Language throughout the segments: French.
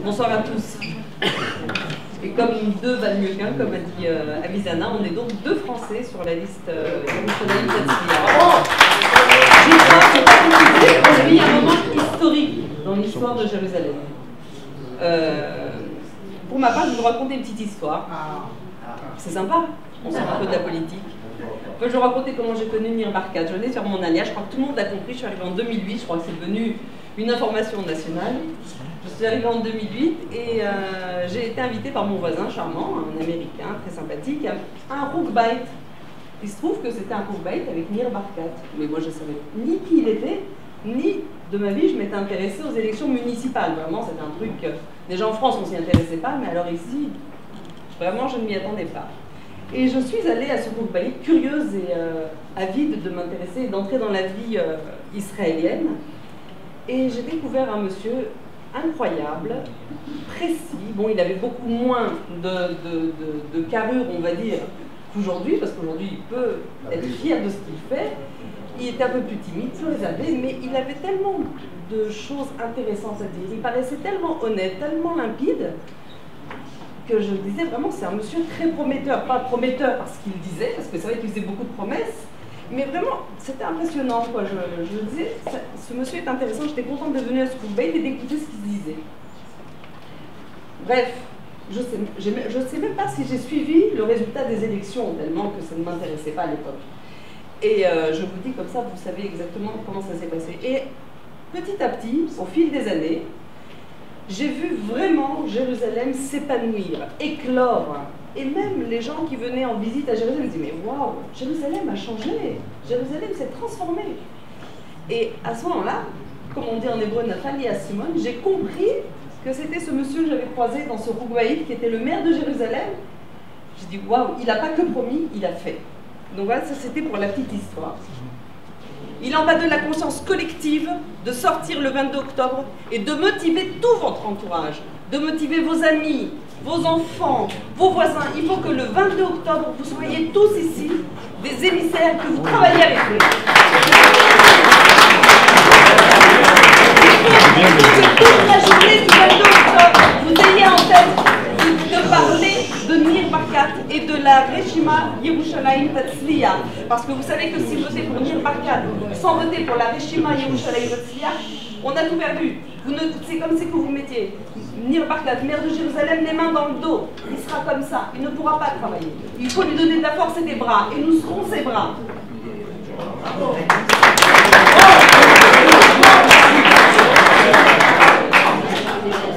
Bonsoir à tous. Et comme deux valent mieux qu'un, comme a dit Avisana, on est donc deux Français sur la liste Yerushalayim Tatzlia. Je crois que aujourd'hui un moment historique dans l'histoire de Jérusalem. Pour ma part, je vais vous raconter une petite histoire. C'est sympa, on sort un peu de la politique. Je vais vous raconter comment j'ai connu Nir Barkat. Je venais faire mon alliage, je crois que tout le monde a compris, je suis arrivée en 2008, je crois que c'est devenu une information nationale. Je suis arrivée en 2008 et j'ai été invitée par mon voisin charmant, un américain très sympathique, à un Rookbait. Il se trouve que c'était un Rookbait avec Nir Barkat. Mais moi je ne savais ni qui il était, ni de ma vie je m'étais intéressée aux élections municipales. Vraiment c'était un truc, déjà en France on s'y intéressait pas, mais alors ici, vraiment je ne m'y attendais pas. Et je suis allée à ce Rookbait curieuse et avide de m'intéresser et d'entrer dans la vie israélienne. Et j'ai découvert un monsieur incroyable, précis. Bon, il avait beaucoup moins de carrure, on va dire, qu'aujourd'hui, parce qu'aujourd'hui, il peut être fier de ce qu'il fait. Il était un peu plus timide, sur les années, mais il avait tellement de choses intéressantes à dire. Il paraissait tellement honnête, tellement limpide, que je disais vraiment, c'est un monsieur très prometteur. Pas prometteur parce qu'il disait, parce que c'est vrai qu'il faisait beaucoup de promesses, mais vraiment, c'était impressionnant, quoi. Je disais, ce monsieur est intéressant, j'étais contente de venir à ce Rookbait et d'écouter ce qu'il disait. Bref, je sais même pas si j'ai suivi le résultat des élections, tellement que ça ne m'intéressait pas à l'époque. Et je vous dis comme ça, vous savez exactement comment ça s'est passé. Et petit à petit, au fil des années, j'ai vu vraiment Jérusalem s'épanouir, éclore. Et même les gens qui venaient en visite à Jérusalem disaient « Mais waouh, Jérusalem a changé, Jérusalem s'est transformée ». Et à ce moment-là, comme on dit en hébreu « Nathali à Simon », j'ai compris que c'était ce monsieur que j'avais croisé dans ce Rookbait, qui était le maire de Jérusalem. J'ai dit « Waouh, il n'a pas que promis, il a fait ». Donc voilà, ça c'était pour la petite histoire. Il en va de la conscience collective de sortir le 22 octobre et de motiver tout votre entourage, de motiver vos amis, vos enfants, vos voisins. Il faut que le 22 octobre, vous soyez tous ici des émissaires, que vous travaillez avec eux. Il faut que toute la journée du 22 octobre, vous ayez en tête de parler de Nir Barkat et de la Reshima Yerushalayim Tatzlia. Parce que vous savez que si vous votez pour Nir Barkat sans voter pour la Reshima Yerushalayim Tatzlia, on a tout perdu. C'est comme si que vous mettiez Nir Barkat, maire de Jérusalem, les mains dans le dos. Il sera comme ça, il ne pourra pas travailler. Il faut lui donner de la force et des bras, et nous serons ses bras.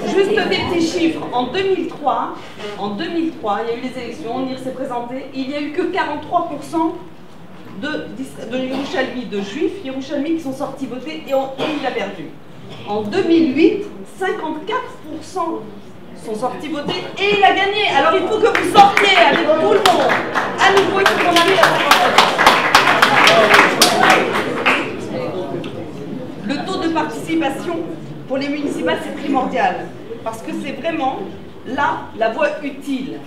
Juste des petits chiffres. En 2003, il y a eu les élections, Nir s'est présenté, il n'y a eu que 43% de Yerushalmi, de juifs Yerushalmi qui sont sortis voter et il a perdu. En 2008, 54% sont sortis voter et il a gagné. Alors il faut que vous sortiez avec tout le monde. À nouveau, il faut qu'on arrive à 50%. Le taux de participation pour les municipales, c'est primordial. Parce que c'est vraiment là la voie utile.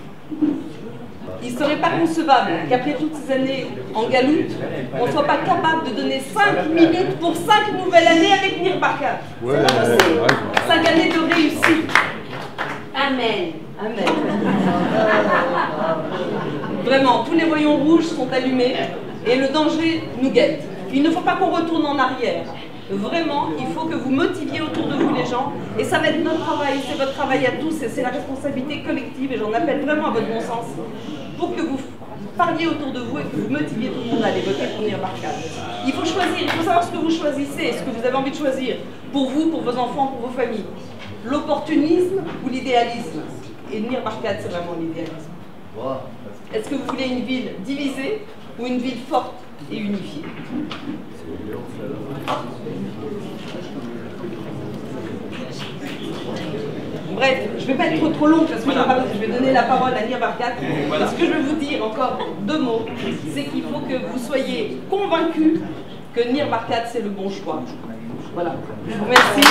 Il ne serait pas concevable qu'après toutes ces années en galoute, on ne soit pas capable de donner 5 minutes pour 5 nouvelles années avec Nir Barkat. C'est pas possible. 5 années de réussite. Amen. Amen. Vraiment, tous les voyants rouges sont allumés et le danger nous guette. Il ne faut pas qu'on retourne en arrière. Vraiment, il faut que vous motiviez autour de vous les gens. Et ça va être notre travail, c'est votre travail à tous, et c'est la responsabilité collective. Et j'en appelle vraiment à votre bon sens pour que vous parliez autour de vous et que vous motiviez tout le monde à aller voter pour Nir Barkat. Il faut choisir, il faut savoir ce que vous choisissez, ce que vous avez envie de choisir pour vous, pour vos enfants, pour vos familles. L'opportunisme ou l'idéalisme. Et Nir Barkat, c'est vraiment l'idéalisme. Est-ce que vous voulez une ville divisée ou une ville forte et unifiée? Bref, je ne vais pas être trop longue parce que je vais donner la parole à Nir Barkat. Ce que je veux vous dire encore 2 mots, c'est qu'il faut que vous soyez convaincus que Nir Barkat c'est le bon choix. Voilà. Je vous remercie.